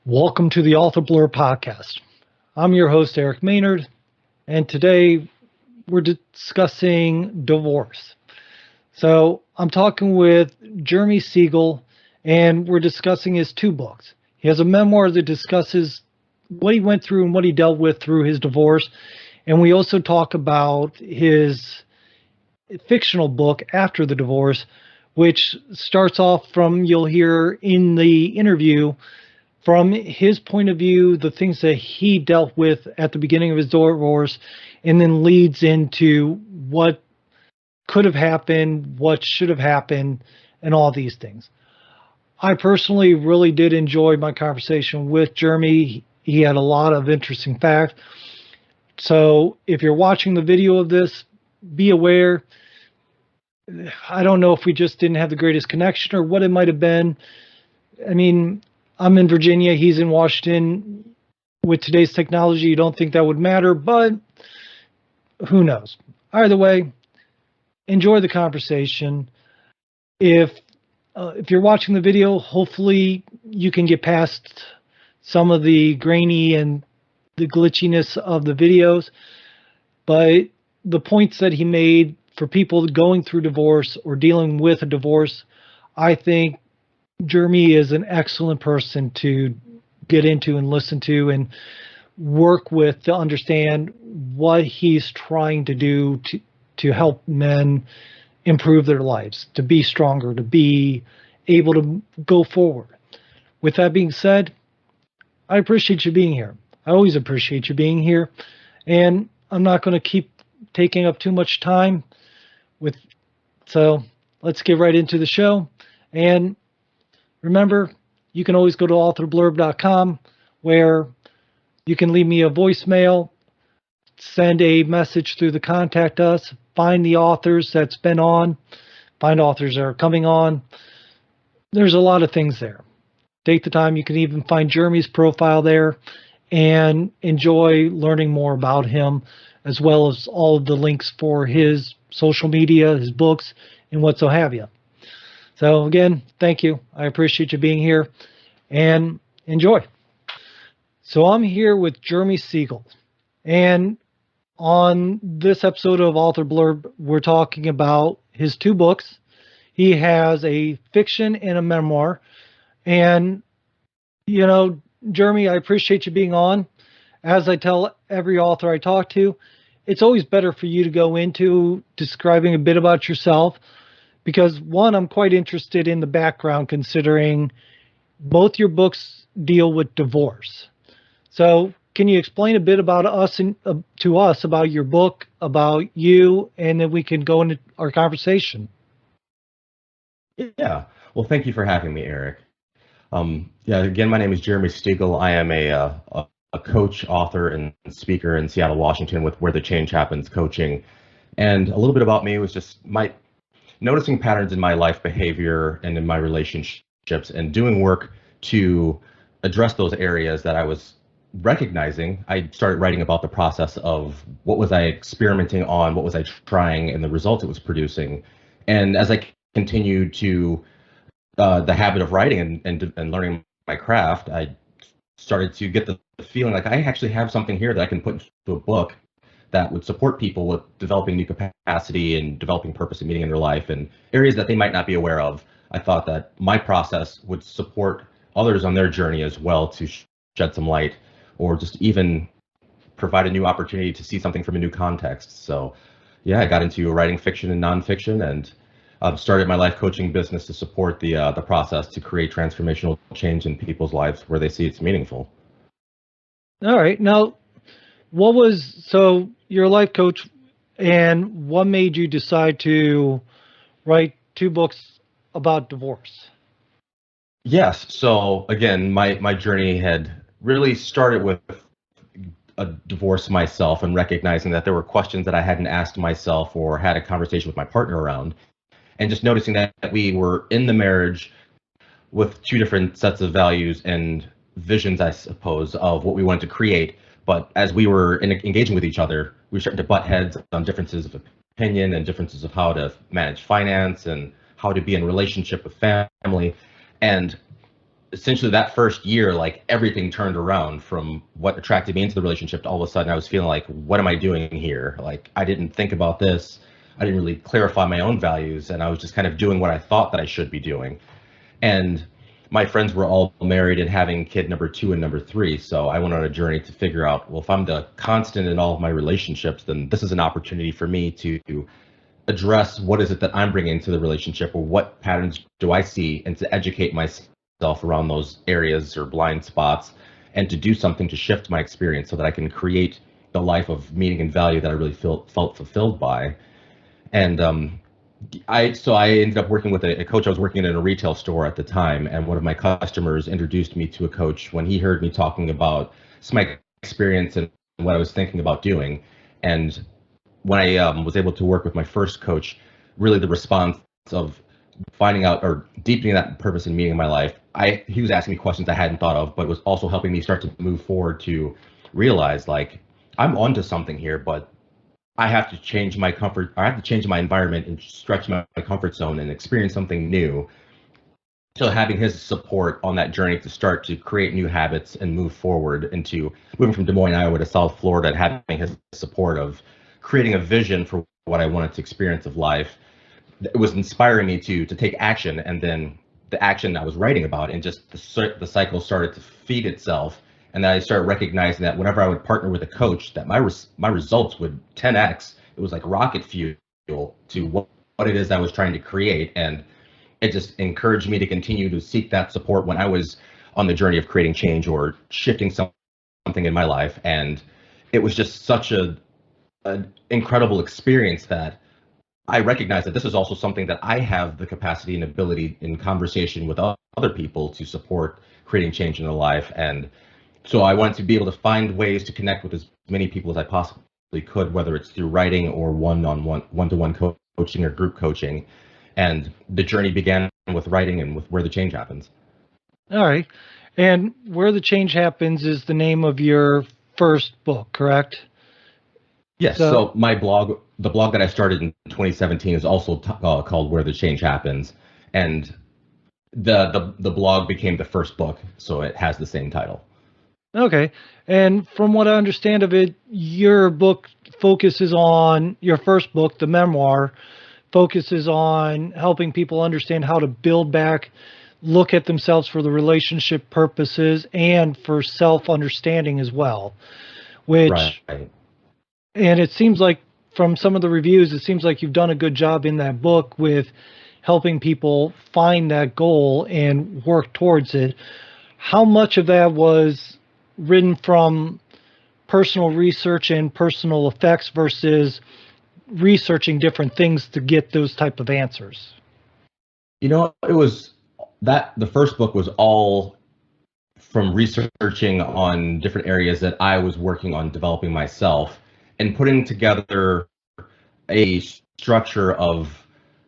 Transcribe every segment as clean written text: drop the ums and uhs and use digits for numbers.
Welcome to the Author Blurb podcast. I'm your host, Eric Maynard, and today we're discussing divorce. So I'm talking with Jeremy Stegall, and we're discussing his two books. He has a memoir that discusses what he went through and what he dealt with through his divorce, and we also talk about his fictional book after the divorce, which starts off from, you'll hear in the interview, from his point of view, the things that he dealt with at the beginning of his divorce, and then leads into what could have happened, what should have happened, and all these things. I personally really did enjoy my conversation with Jeremy. He had a lot of interesting facts. So if you're watching the video of this, be aware. I don't know if we just didn't have the greatest connection or what it might have been. I mean, I'm in Virginia, he's in Washington. With today's technology, you don't think that would matter, but who knows? Either way, enjoy the conversation. If you're watching the video, hopefully you can get past some of the grainy and the glitchiness of the videos. But the points that he made for people going through divorce or dealing with a divorce, I think Jeremy is an excellent person to get into and listen to and work with to understand what he's trying to do to help men improve their lives, to be stronger, to be able to go forward. With that being said, I appreciate you being here. I always appreciate you being here. And I'm not going to keep taking up too much time so let's get right into the show. And remember, you can always go to authorblurb.com where you can leave me a voicemail, send a message through the contact us, find the authors that's been on, find authors that are coming on. There's a lot of things there. Take the time. You can even find Jeremy's profile there and enjoy learning more about him, as well as all of the links for his social media, his books, and what so have you. So again, thank you. I appreciate you being here and enjoy. So I'm here with Jeremy Stegall, and on this episode of Author Blurb, we're talking about his two books. He has a fiction and a memoir. And, you know, Jeremy, I appreciate you being on. As I tell every author I talk to, it's always better for you to go into describing a bit about yourself. Because one, I'm quite interested in the background, considering both your books deal with divorce. So can you explain a bit about us and to us about your book, about you, and then we can go into our conversation? Yeah. Well, thank you for having me, Eric. Again, my name is Jeremy Stegall. I am a coach, author, and speaker in Seattle, Washington, with Where the Change Happens Coaching. And a little bit about me was just noticing patterns in my life behavior and in my relationships and doing work to address those areas that I was recognizing. I started writing about the process of what was I experimenting on, what was I trying, and the results it was producing. And as I continued to the habit of writing and learning my craft, I started to get the feeling like I actually have something here that I can put into a book that would support people with developing new capacity and developing purpose and meaning in their life and areas that they might not be aware of. I thought that my process would support others on their journey as well, to shed some light or just even provide a new opportunity to see something from a new context. So yeah, I got into writing fiction and nonfiction, and started my life coaching business to support the process to create transformational change in people's lives where they see it's meaningful. All right. Now, so you're a life coach, and what made you decide to write two books about divorce? Yes. So again, my journey had really started with a divorce myself and recognizing that there were questions that I hadn't asked myself or had a conversation with my partner around, and just noticing that we were in the marriage with two different sets of values and visions, I suppose, of what we wanted to create. But as we were engaging with each other, we were starting to butt heads on differences of opinion and differences of how to manage finance and how to be in relationship with family. And essentially that first year, like everything turned around from what attracted me into the relationship to all of a sudden I was feeling like, what am I doing here? Like, I didn't think about this. I didn't really clarify my own values, and I was just kind of doing what I thought that I should be doing. And my friends were all married and having kid number 2 and number 3. So I went on a journey to figure out, well, if I'm the constant in all of my relationships, then this is an opportunity for me to address what is it that I'm bringing to the relationship, or what patterns do I see, and to educate myself around those areas or blind spots, and to do something to shift my experience so that I can create the life of meaning and value that I really felt fulfilled by. And I ended up working with a coach. I was working in a retail store at the time, and one of my customers introduced me to a coach when he heard me talking about my experience and what I was thinking about doing. And when I was able to work with my first coach, really the response of finding out or deepening that purpose and meaning in my life, he was asking me questions I hadn't thought of, but was also helping me start to move forward to realize, like, I'm onto something here, but I have to change my comfort. I have to change my environment and stretch my comfort zone and experience something new. So having his support on that journey to start to create new habits and move forward into moving from Des Moines, Iowa to South Florida, and having his support of creating a vision for what I wanted to experience of life, it was inspiring me to take action. And then the action I was writing about, and just the cycle started to feed itself. And then I started recognizing that whenever I would partner with a coach, that my results would 10x. It was like rocket fuel to what it is I was trying to create. And it just encouraged me to continue to seek that support when I was on the journey of creating change or shifting something in my life. And it was just such an incredible experience that I recognize that this is also something that I have the capacity and ability in conversation with other people to support creating change in their life. And so I wanted to be able to find ways to connect with as many people as I possibly could, whether it's through writing or one-to-one coaching or group coaching. And the journey began with writing and with Where the Change Happens. All right. And Where the Change Happens is the name of your first book, correct? Yes. So my blog, the blog that I started in 2017, is also called Where the Change Happens. And the blog became the first book, so it has the same title. Okay. And from what I understand of it, your book focuses on, your first book, the memoir, focuses on helping people understand how to build back, look at themselves for the relationship purposes, and for self-understanding as well. Which, right. And it seems like from some of the reviews, it seems like you've done a good job in that book with helping people find that goal and work towards it. How much of that was written from personal research and personal effects versus researching different things to get those type of answers? You know, it was that the first book was all from researching on different areas that I was working on developing myself, and putting together a structure of,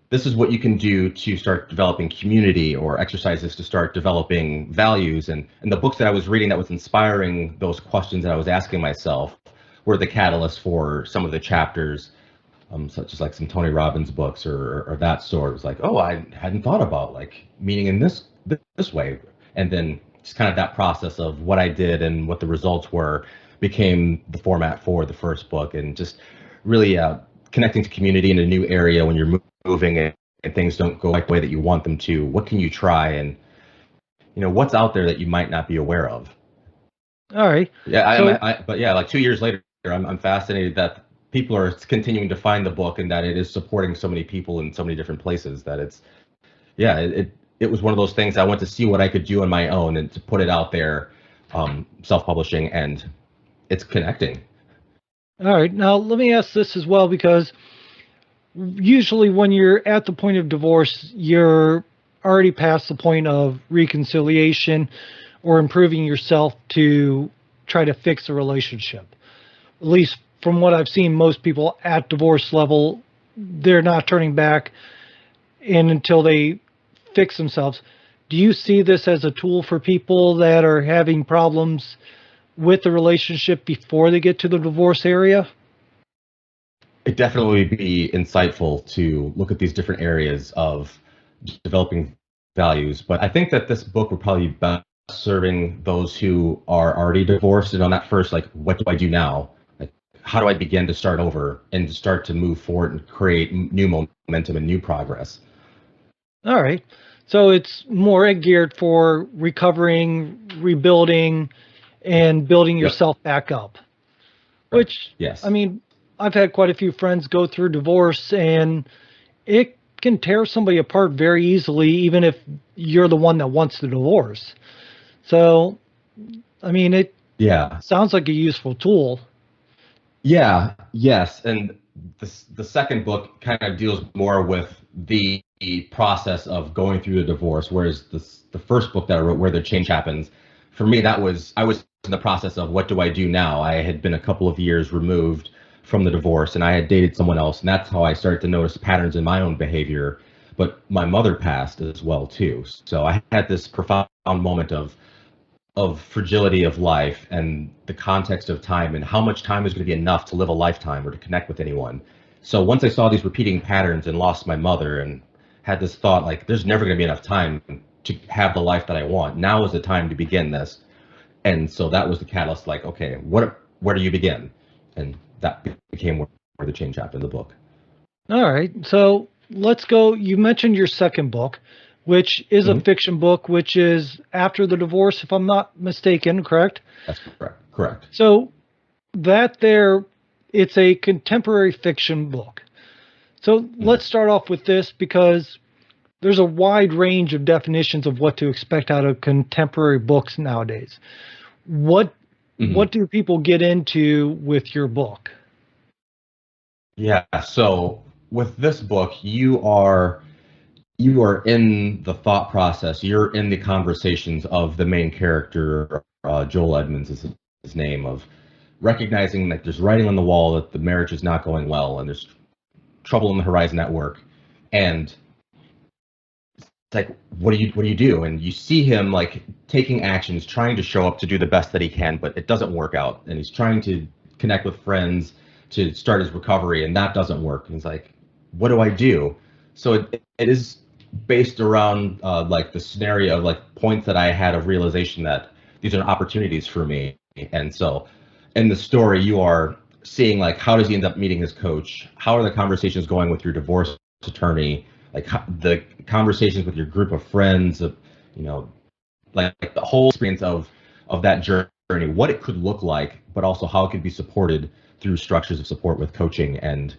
this is what you can do to start developing community, or exercises to start developing values. And the books that I was reading that was inspiring those questions that I was asking myself were the catalyst for some of the chapters, such as like some Tony Robbins books or that sort. It was like, oh, I hadn't thought about like meaning in this way. And then just kind of that process of what I did and what the results were became the format for the first book. And just really connecting to community in a new area when you're moving and things don't go like the way that you want them to. What can you try? And, you know, what's out there that you might not be aware of? All right. Yeah, but yeah, like 2 years later, I'm fascinated that people are continuing to find the book, and that it is supporting so many people in so many different places. That it was one of those things I went to see what I could do on my own and to put it out there, self-publishing, and it's connecting. All right. Now, let me ask this as well, because usually when you're at the point of divorce, you're already past the point of reconciliation or improving yourself to try to fix a relationship. At least from what I've seen, most people at divorce level, they're not turning back in until they fix themselves. Do you see this as a tool for people that are having problems with the relationship before they get to the divorce area? It definitely would be insightful to look at these different areas of developing values. But I think that this book would probably be best serving those who are already divorced and on that first, like, what do I do now? Like, how do I begin to start over and start to move forward and create new momentum and new progress? All right. So it's more geared for recovering, rebuilding, and building Yep. yourself back up. Correct. Which, I Yes. mean, I've had quite a few friends go through divorce, and it can tear somebody apart very easily, even if you're the one that wants the divorce. So, I mean, it Yeah. sounds like a useful tool. Yeah, yes, and the second book kind of deals more with the process of going through the divorce, whereas the first book that I wrote, Where the Change Happens, for me that was I was in the process of what do I do now? I had been a couple of years removed from the divorce, and I had dated someone else, and that's how I started to notice patterns in my own behavior. But my mother passed as well too, so I had this profound moment of fragility of life and the context of time and how much time is going to be enough to live a lifetime or to connect with anyone. So once I saw these repeating patterns and lost my mother and had this thought like there's never going to be enough time to have the life that I want. Now is the time to begin this. And so that was the catalyst like, okay, where do you begin? And that became where the change happened in the book. All right. So let's go. You mentioned your second book, which is a Mhm. fiction book, which is after the divorce, if I'm not mistaken, correct? That's correct. Correct. So that there, it's a contemporary fiction book. So Mhm. let's start off with this because there's a wide range of definitions of what to expect out of contemporary books nowadays. What Mhm. what do people get into with your book? Yeah. So with this book, you are in the thought process. You're in the conversations of the main character, Joel Edmonds is his name, of recognizing that there's writing on the wall that the marriage is not going well and there's trouble on the horizon at work. And it's like, what do you do? And you see him like taking actions, trying to show up to do the best that he can, but it doesn't work out. And he's trying to connect with friends to start his recovery, and that doesn't work. And he's like, what do I do? So it is based around like the scenario of like points that I had of realization that these are opportunities for me. And so in the story, you are seeing like how does he end up meeting his coach? How are the conversations going with your divorce attorney? Like the conversations with your group of friends, of you know, like the whole experience of that journey, what it could look like, but also how it could be supported through structures of support with coaching and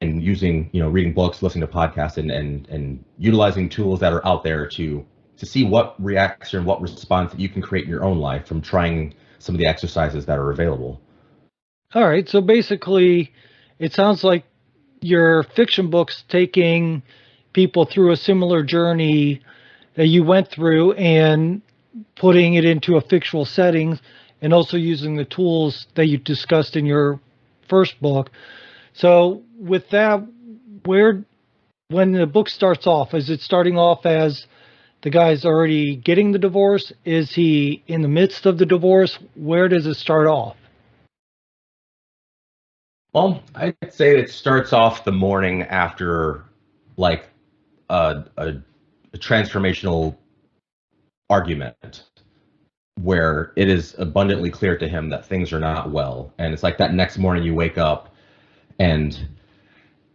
using reading books, listening to podcasts, and utilizing tools that are out there to see what reaction, what response that you can create in your own life from trying some of the exercises that are available. All right. So basically, it sounds like your fiction book's taking people through a similar journey that you went through and putting it into a fictional setting and also using the tools that you discussed in your first book. So with that, where when the book starts off, is it starting off as the guy's already getting the divorce? Is he in the midst of the divorce? Where does it start off? Well, I'd say it starts off the morning after like a transformational argument where it is abundantly clear to him that things are not well. And it's like that next morning you wake up and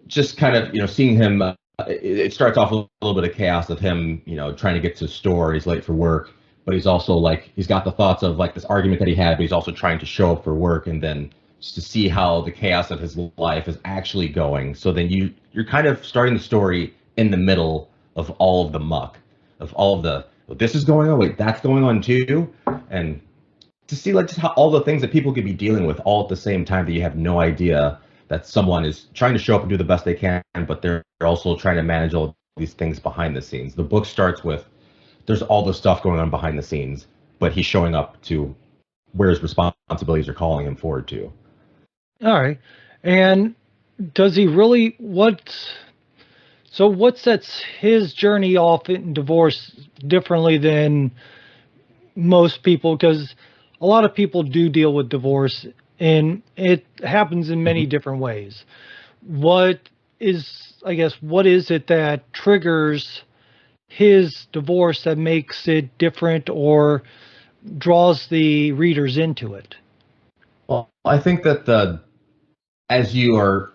just kind of, seeing him, it starts off with a little bit of chaos of him, trying to get to the store. He's late for work, but he's also like, he's got the thoughts of like this argument that he had, but he's also trying to show up for work and then just to see how the chaos of his life is actually going. So then you're kind of starting the story in the middle of all of the muck, of all of the, this is going on, wait, that's going on too. And to see like just how all the things that people could be dealing with all at the same time that you have no idea that someone is trying to show up and do the best they can, but they're also trying to manage all these things behind the scenes. The book starts with there's all this stuff going on behind the scenes, but he's showing up to where his responsibilities are calling him forward to. All right. And does he really what sets his journey off in divorce differently than most people? Because a lot of people do deal with divorce and it happens in many Mhm. different ways. What is, I guess, what is it that triggers his divorce that makes it different or draws the readers into it? Well, I think that as you are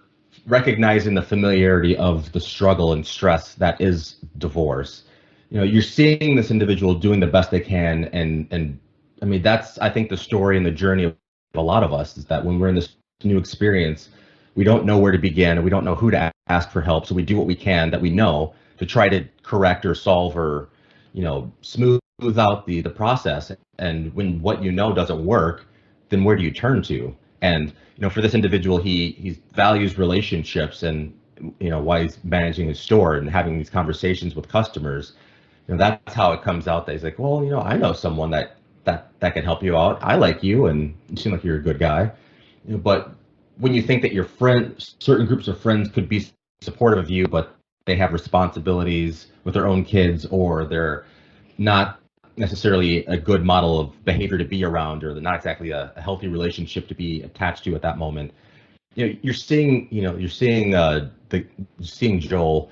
recognizing the familiarity of the struggle and stress that is divorce, you're seeing this individual doing the best they can, and I mean that's I think the story and the journey of a lot of us is that when we're in this new experience, we don't know where to begin and we don't know who to ask for help, so we do what we can that we know to try to correct or solve or smooth out the process. And when what doesn't work, then where do you turn to? And for this individual, he values relationships, and why he's managing his store and having these conversations with customers. That's how it comes out that he's like, well, I know someone that can help you out. I like you, and you seem like you're a good guy. But when you think that your certain groups of friends could be supportive of you, but they have responsibilities with their own kids, or they're not necessarily a good model of behavior to be around, or they're not exactly a healthy relationship to be attached to at that moment. You're seeing Joel,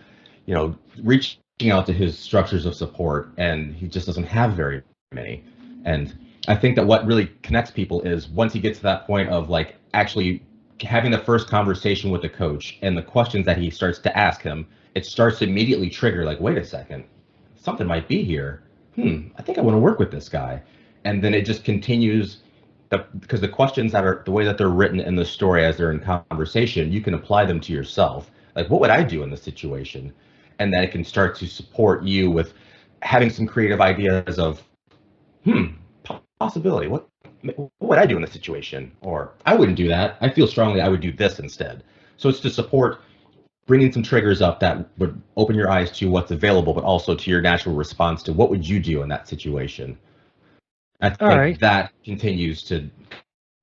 reaching out to his structures of support, and he just doesn't have very many. And I think that what really connects people is once he gets to that point of like actually having the first conversation with the coach and the questions that he starts to ask him, it starts to immediately trigger like, wait a second, something might be here. I think I want to work with this guy. And then it just continues because the questions that are the way that they're written in the story as they're in conversation, you can apply them to yourself. Like, what would I do in this situation? And then it can start to support you with having some creative ideas of, possibility. What would I do in this situation? Or I wouldn't do that. I feel strongly I would do this instead. So it's to support bringing some triggers up that would open your eyes to what's available, but also to your natural response to what would you do in that situation. I think that continues to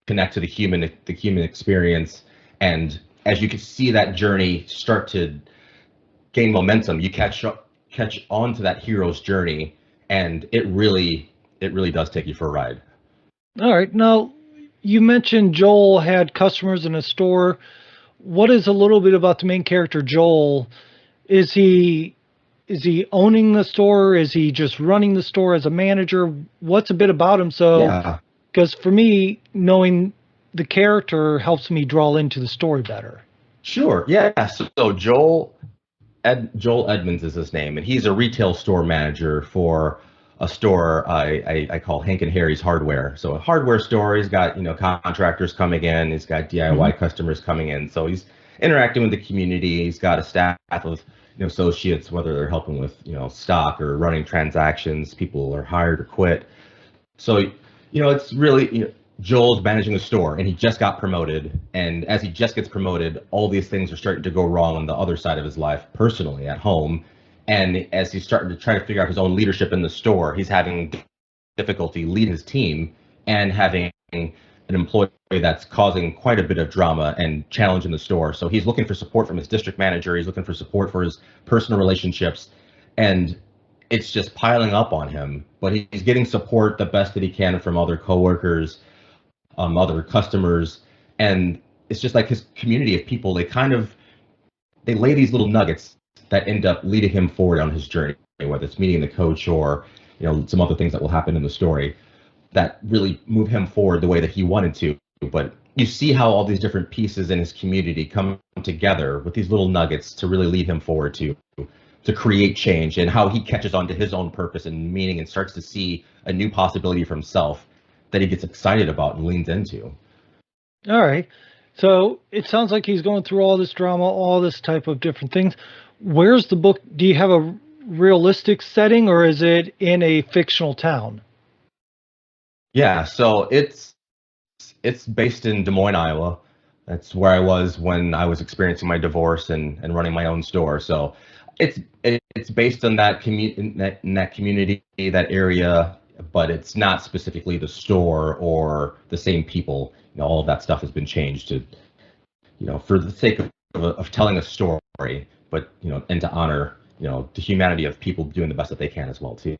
connect to the human experience. And as you can see that journey start to gain momentum, you catch on to that hero's journey, and it really does take you for a ride. All right. Now, you mentioned Joel had customers in a store. What is a little bit about the main character, Joel? Is he owning the store? Is he just running the store as a manager? What's a bit about him? So, because for me, knowing the character helps me draw into the story better. Sure. Yeah. So Joel Edmonds is his name, and he's a retail store manager for a store I call Hank and Harry's Hardware. So a hardware store. He's got contractors coming in. He's got DIY customers coming in. So he's interacting with the community. He's got a staff of associates, whether they're helping with stock or running transactions. People are hired or quit. So it's really Joel's managing a store, and he just got promoted. And as he just gets promoted, all these things are starting to go wrong on the other side of his life, personally at home. And as he's starting to try to figure out his own leadership in the store, he's having difficulty leading his team and having an employee that's causing quite a bit of drama and challenge in the store. So he's looking for support from his district manager. He's looking for support for his personal relationships. And it's just piling up on him. But he's getting support the best that he can from other coworkers, other customers. And it's just like his community of people, they lay these little nuggets that end up leading him forward on his journey, whether it's meeting the coach or some other things that will happen in the story that really move him forward the way that he wanted to. But you see how all these different pieces in his community come together with these little nuggets to really lead him forward to create change, and how he catches on to his own purpose and meaning and starts to see a new possibility for himself that he gets excited about and leans into. All right. So it sounds like he's going through all this drama, all this type of different things. Where's the book? Do you have a realistic setting, or is it in a fictional town? Yeah, so it's based in Des Moines, Iowa. That's where I was when I was experiencing my divorce and running my own store. So it's based on that community, that area, but it's not specifically the store or the same people. All of that stuff has been changed to, for the sake of telling a story, but and to honor the humanity of people doing the best that they can as well too.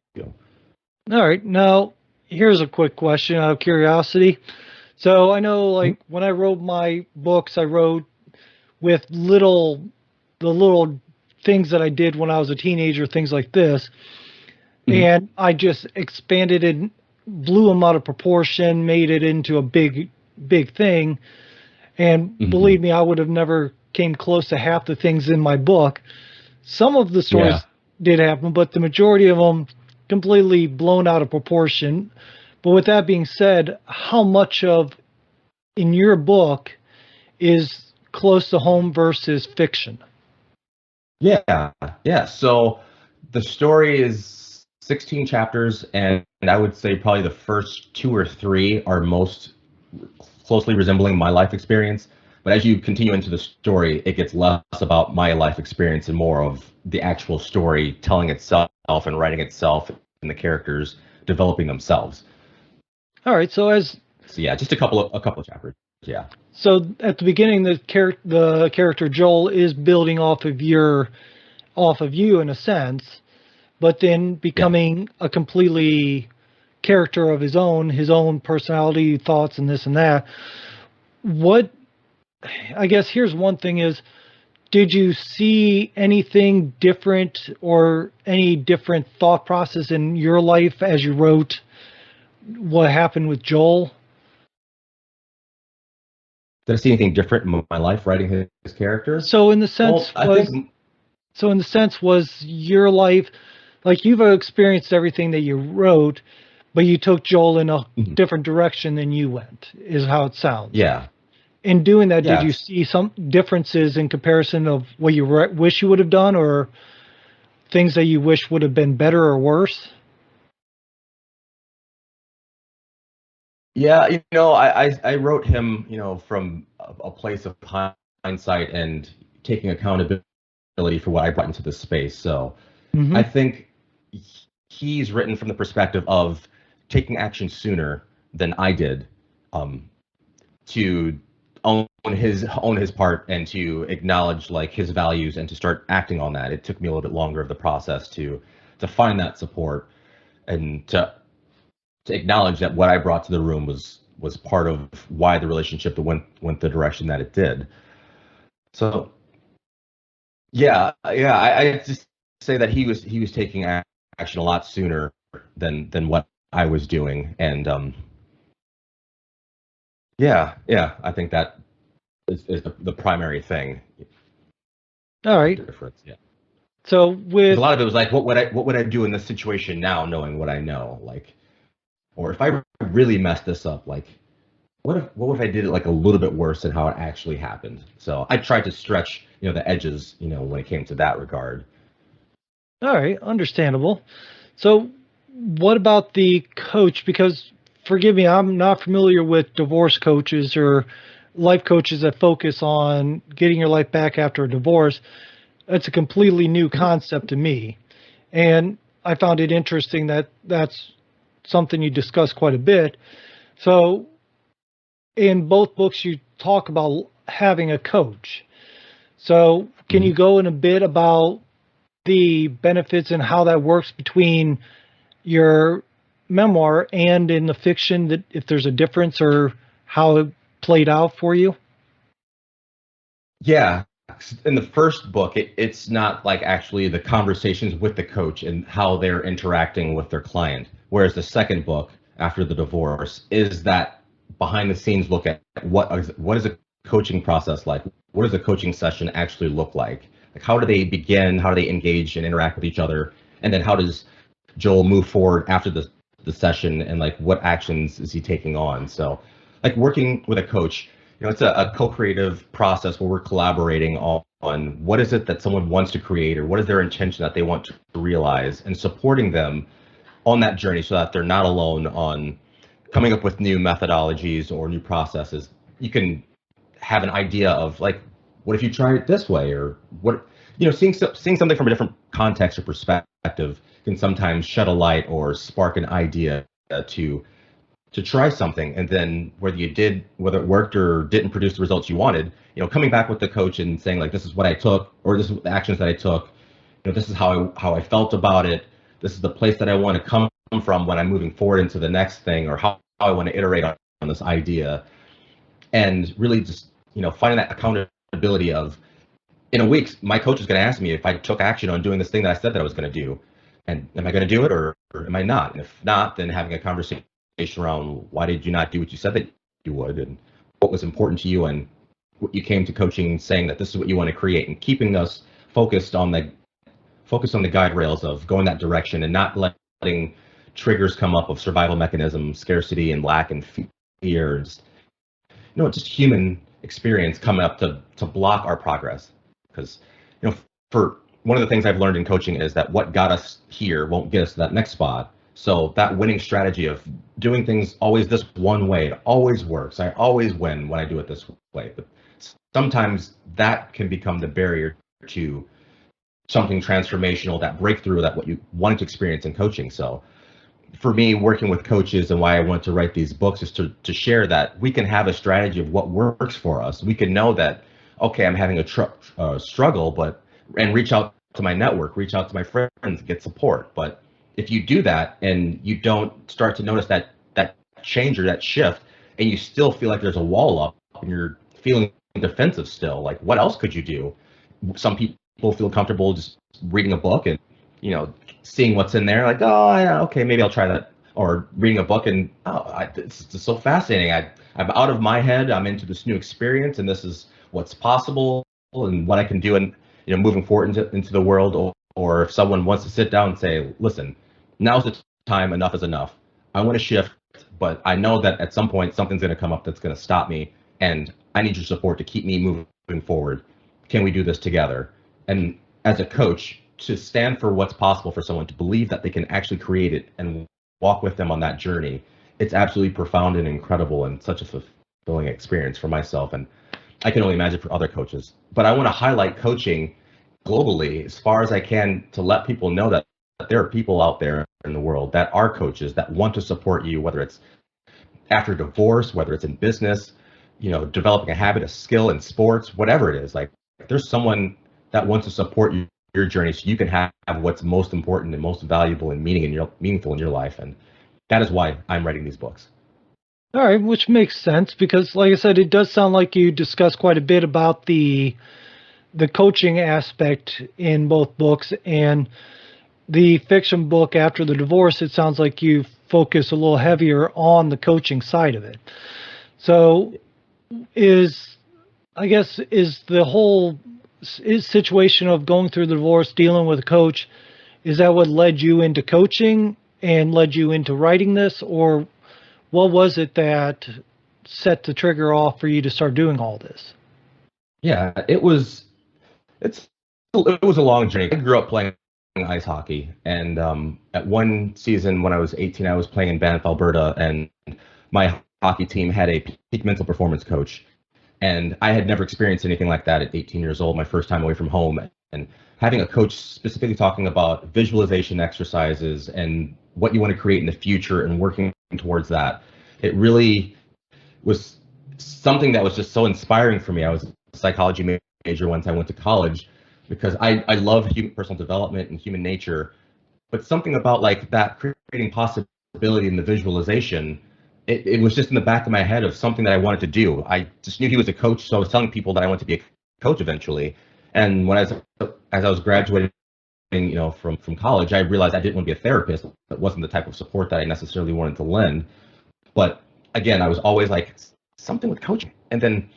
All right. Now, here's a quick question out of curiosity. So I know, like, when I wrote my books, I wrote with the little things that I did when I was a teenager, things like this. Mhm. And I just expanded it, blew them out of proportion, made it into a big thing. And Mhm. believe me, I would have never came close to half the things in my book. Some of the Yeah. stories did happen, but the majority of them completely blown out of proportion. But with that being said, how much of in your book is close to home versus fiction? Yeah. Yeah. So the story is 16 chapters, and I would say probably the first two or three are most closely resembling my life experience. But as you continue into the story, it gets less about my life experience and more of the actual story telling itself and writing itself and the characters developing themselves. All right, So yeah, just a couple of chapters. Yeah. so at the beginning, the character Joel is building off of you in a sense, but then Yeah. becoming a completely character of his own personality, thoughts, and this and that. What I guess here's one thing is, did you see anything different or any different thought process in your life as you wrote what happened with Joel? Did I see anything different in my life writing his character? So in the Well, sense I was think so in the sense was your life like you've experienced everything that you wrote, but you took Joel in a mhm, different direction than you went, is how it sounds. yeah, In doing that, did yeah, you see some differences in comparison of what you wish you would have done, or things that you wish would have been better or worse? yeah. I wrote him, from a place of hindsight and taking accountability for what I brought into this space. So I Hmm. think he's written from the perspective of taking action sooner than I did, um, to own his part and to acknowledge like his values and to start acting on that. It took me a little bit longer of the process to find that support and to acknowledge that what I brought to the room was part of why the relationship went the direction that it did. So yeah, yeah, I just say that he was taking action a lot sooner than what I was doing, and yeah, yeah, I think that is the primary thing, All the right. difference. Yeah, So because a with lot of it was like, what would I do in this situation now, knowing what I know, like, or if I really messed this up, like, what if I did it like a little bit worse than how it actually happened? So I tried to stretch, the edges, when it came to that regard. all right, understandable. So what about the coach? Because forgive me, I'm not familiar with divorce coaches or life coaches that focus on getting your life back after a divorce. That's a completely new Mhm. concept to me. And I found it interesting that that's something you discuss quite a bit. So in both books, you talk about having a coach. So can you Mhm. go in a bit about the benefits and how that works between your memoir and in the fiction, that if there's a difference or how it played out for you? Yeah. In the first book, it's not like actually the conversations with the coach and how they're interacting with their client. Whereas the second book, after the divorce, is that behind the scenes look at what is a coaching process like? What does a coaching session actually look like? Like how do they begin? How do they engage and interact with each other? And then how does Joel move forward after the session and like what actions is he taking on? So like working with a coach, it's a co-creative process where we're collaborating on what is it that someone wants to create or what is their intention that they want to realize and supporting them on that journey so that they're not alone on coming up with new methodologies or new processes. You can have an idea of like, what if you try it this way, or what, seeing something from a different context or perspective can sometimes shed a light or spark an idea to try something, and then whether it worked or didn't produce the results you wanted, coming back with the coach and saying like, this is what I took, or this is the actions that I took, this is how I felt about it, this is the place that I want to come from when I'm moving forward into the next thing, or how I want to iterate on this idea, and really just finding that accountability of, in a week, my coach is going to ask me if I took action on doing this thing that I said that I was going to do. And am I going to do it or am I not? And if not, then having a conversation around why did you not do what you said that you would, and what was important to you, and what you came to coaching saying that this is what you want to create, and keeping us focused on the guide rails of going that direction, and not letting triggers come up of survival mechanisms, scarcity and lack and fear, and just human experience coming up to block our progress. Because for one of the things I've learned in coaching is that what got us here won't get us to that next spot. So that winning strategy of doing things always this one way, it always works. I always win when I do it this way. But sometimes that can become the barrier to something transformational, that breakthrough, that what you wanted to experience in coaching. So for me, working with coaches and why I want to write these books is to share that we can have a strategy of what works for us. We can know that, okay, I'm having a struggle, and reach out to my network, reach out to my friends, get support. But if you do that and you don't start to notice that change or that shift, and you still feel like there's a wall up and you're feeling defensive still, like what else could you do? Some people feel comfortable just reading a book and seeing what's in there, like, oh yeah, okay, maybe I'll try that. Or reading a book and it's just so fascinating. I'm out of my head. I'm into this new experience, and this is what's possible and what I can do, and moving forward into the world. Or if someone wants to sit down and say, listen, now's the time. Enough is enough. I want to shift, but I know that at some point something's going to come up that's going to stop me, and I need your support to keep me moving forward. Can we do this together? And as a coach, to stand for what's possible for someone, to believe that they can actually create it and walk with them on that journey, it's absolutely profound and incredible, and such a fulfilling experience for myself, and I can only imagine for other coaches. But I want to highlight coaching globally as far as I can, to let people know that there are people out there in the world that are coaches that want to support you, whether it's after divorce, whether it's in business, developing a habit, a skill in sports, whatever it is. Like, there's someone that wants to support your journey so you can have what's most important and most valuable and meaningful in your life. And that is why I'm writing these books. All right, which makes sense because, like I said, it does sound like you discuss quite a bit about the coaching aspect in both books, and the fiction book After the Divorce, it sounds like you focus a little heavier on the coaching side of it. So is the whole situation of going through the divorce, dealing with a coach, is that what led you into coaching and led you into writing this, or what was it that set the trigger off for you to start doing all this? Yeah, it was a long journey. I grew up playing ice hockey, and at one season when I was 18, I was playing in Banff, Alberta, and my hockey team had a peak mental performance coach. And I had never experienced anything like that at 18 years old, my first time away from home. And having a coach specifically talking about visualization exercises and what you want to create in the future and working towards that, it really was something that was just so inspiring for me. I was a psychology major once I went to college because I love personal development and human nature. But something about like that creating possibility in the visualization, it was just in the back of my head of something that I wanted to do. I just knew he was a coach, so I was telling people that I wanted to be a coach eventually. And as I was graduating, from college, I realized I didn't want to be a therapist. That wasn't the type of support that I necessarily wanted to lend. But again, I was always like something with coaching. And then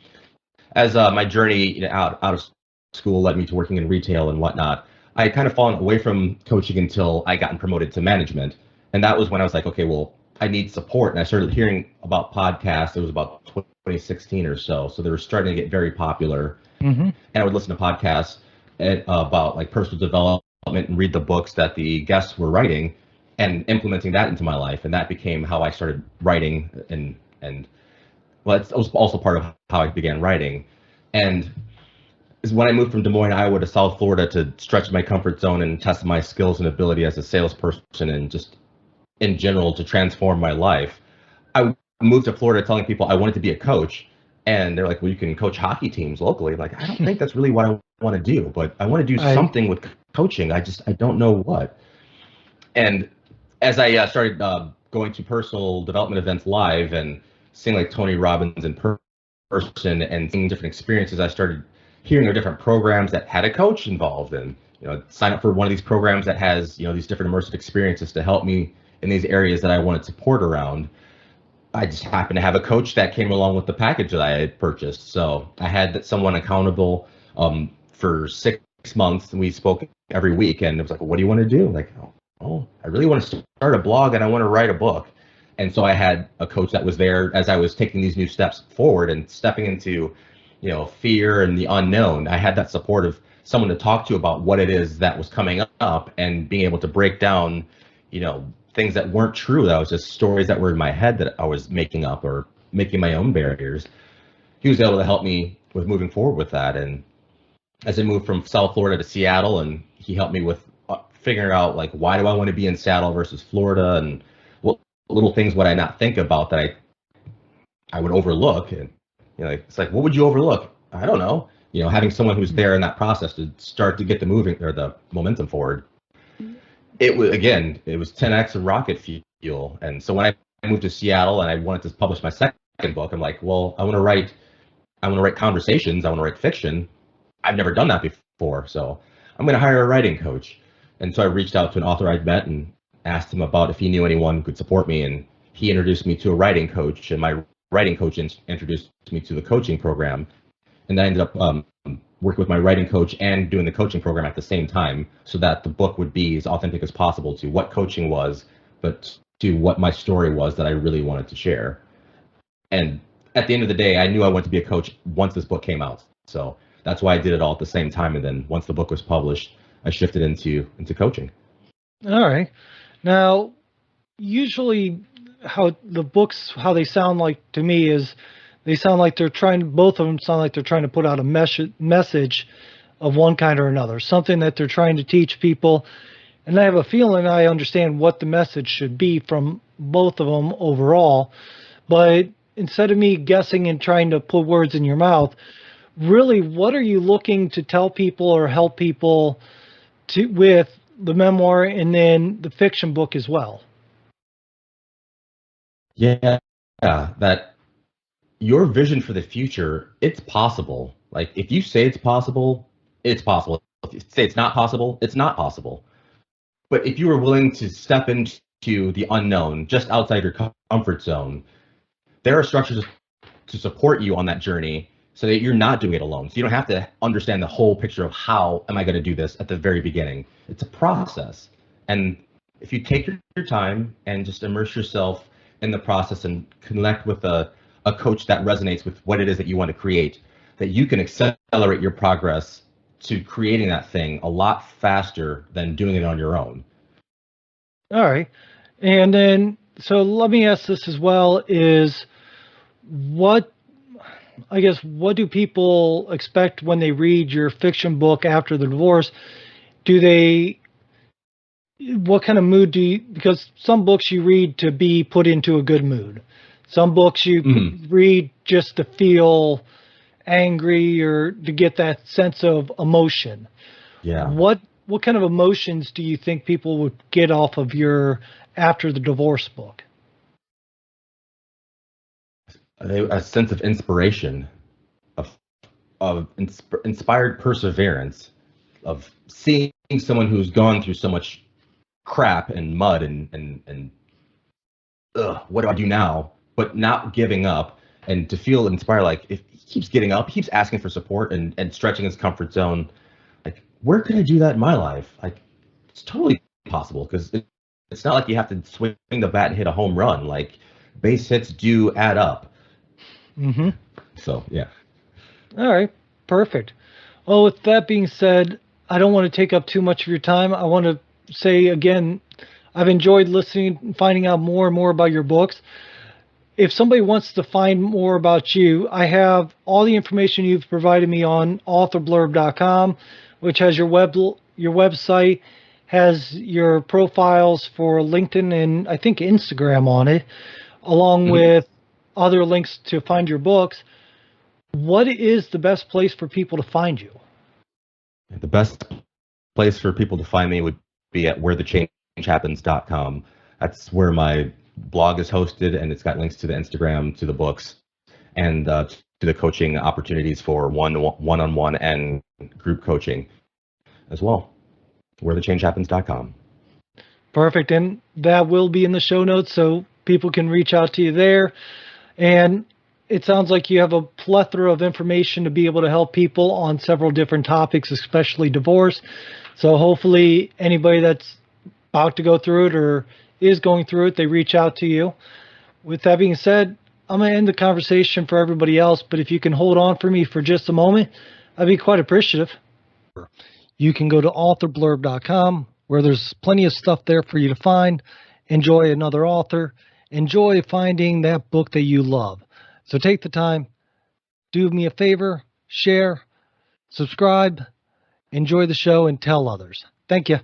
as my journey out of school led me to working in retail and whatnot, I had kind of fallen away from coaching until I gotten promoted to management. And that was when I was like, okay, well, I need support. And I started hearing about podcasts. It was about 2016 or so. So they were starting to get very popular. Mm-hmm. And I would listen to podcasts about like personal development and read the books that the guests were writing and implementing that into my life. And that became how I started writing. And well, it was also part of how I began writing. And is when I moved from Des Moines, Iowa to South Florida to stretch my comfort zone and test my skills and ability as a salesperson and just in general to transform my life. I moved to Florida telling people I wanted to be a coach, and they're like, well, you can coach hockey teams locally. Like, I don't think that's really what I want to do, but I want to do something with coaching. I don't know what. And as I started going to personal development events live and seeing like Tony Robbins in person and seeing different experiences, I started hearing of different programs that had a coach involved, and sign up for one of these programs that has these different immersive experiences to help me in these areas that I wanted support around. I just happened to have a coach that came along with the package that I had purchased. So I had someone accountable for 6 months, and we spoke every week. And it was like, well, what do you want to do? Like, oh, I really want to start a blog and I want to write a book. And so I had a coach that was there as I was taking these new steps forward and stepping into, fear and the unknown. I had that support of someone to talk to about what it is that was coming up and being able to break down, things that weren't true, that was just stories that were in my head that I was making up or making my own barriers. He was able to help me with moving forward with that. And as I moved from South Florida to Seattle, and he helped me with figuring out, like, why do I want to be in Seattle versus Florida, and what little things would I not think about that I would overlook. And it's like, what would you overlook? I don't know. Having someone who's there in that process to start to get the momentum forward. It was 10x of rocket fuel. And so when I moved to Seattle and I wanted to publish my second book, I'm like, well, I want to write conversations. I want to write fiction. I've never done that before. So I'm going to hire a writing coach. And so I reached out to an author I'd met and asked him about if he knew anyone who could support me. And he introduced me to a writing coach, and my writing coach introduced me to the coaching program. And I ended up working with my writing coach and doing the coaching program at the same time, so that the book would be as authentic as possible to what coaching was, but to what my story was that I really wanted to share. And at the end of the day, I knew I wanted to be a coach once this book came out. So that's why I did it all at the same time. And then once the book was published, I shifted into coaching. All right. Now, usually how the books, how they sound like to me is they sound like both of them sound like they're trying to put out a message of one kind or another, something that they're trying to teach people. And I have a feeling I understand what the message should be from both of them overall. But instead of me guessing and trying to put words in your mouth, really, what are you looking to tell people or help people with the memoir and then the fiction book as well? Yeah, that your vision for the future, it's possible. Like, if you say it's possible, it's possible. If you say it's not possible, it's not possible. But if you are willing to step into the unknown, just outside your comfort zone, there are structures to support you on that journey so that you're not doing it alone. So you don't have to understand the whole picture of how am I going to do this at the very beginning. It's a process. And if you take your time and just immerse yourself in the process and connect with a coach that resonates with what it is that you want to create, that you can accelerate your progress to creating that thing a lot faster than doing it on your own. All right. And then, so let me ask this as well, is what do people expect when they read your fiction book after the divorce? What kind of mood because some books you read to be put into a good mood. Some books you read just to feel angry or to get that sense of emotion. Yeah. What kind of emotions do you think people would get off of your after the divorce book? A sense of inspiration, of inspired perseverance, of seeing someone who's gone through so much crap and mud and what do I do now? But not giving up, and to feel inspired, like if he keeps getting up, he keeps asking for support and stretching his comfort zone. Like, where can I do that in my life? Like, it's totally possible, because it's not like you have to swing the bat and hit a home run. Like, base hits do add up. Mm-hmm. So, yeah. All right, perfect. Well, with that being said, I don't want to take up too much of your time. I want to say again, I've enjoyed listening and finding out more and more about your books. If somebody wants to find more about you, I have all the information you've provided me on authorblurb.com, which has your website, has your profiles for LinkedIn and I think Instagram on it, along with other links to find your books. What is the best place for people to find you? The best place for people to find me would be at wherethechangehappens.com. That's where my blog is hosted, and it's got links to the Instagram, to the books. and to the coaching opportunities for one-on-one and group coaching as well. wherethechangehappens.com. Perfect. And that will be in the show notes so people can reach out to you there. And it sounds like you have a plethora of information to be able to help people on several different topics, especially divorce. So hopefully anybody that's about to go through it or is going through it, they reach out to you. With that being said, I'm going to end the conversation for everybody else, but if you can hold on for me for just a moment, I'd be quite appreciative. You can go to authorblurb.com where there's plenty of stuff there for you to find. Enjoy another author. Enjoy finding that book that you love. So take the time, do me a favor, share, subscribe, enjoy the show, and tell others. Thank you.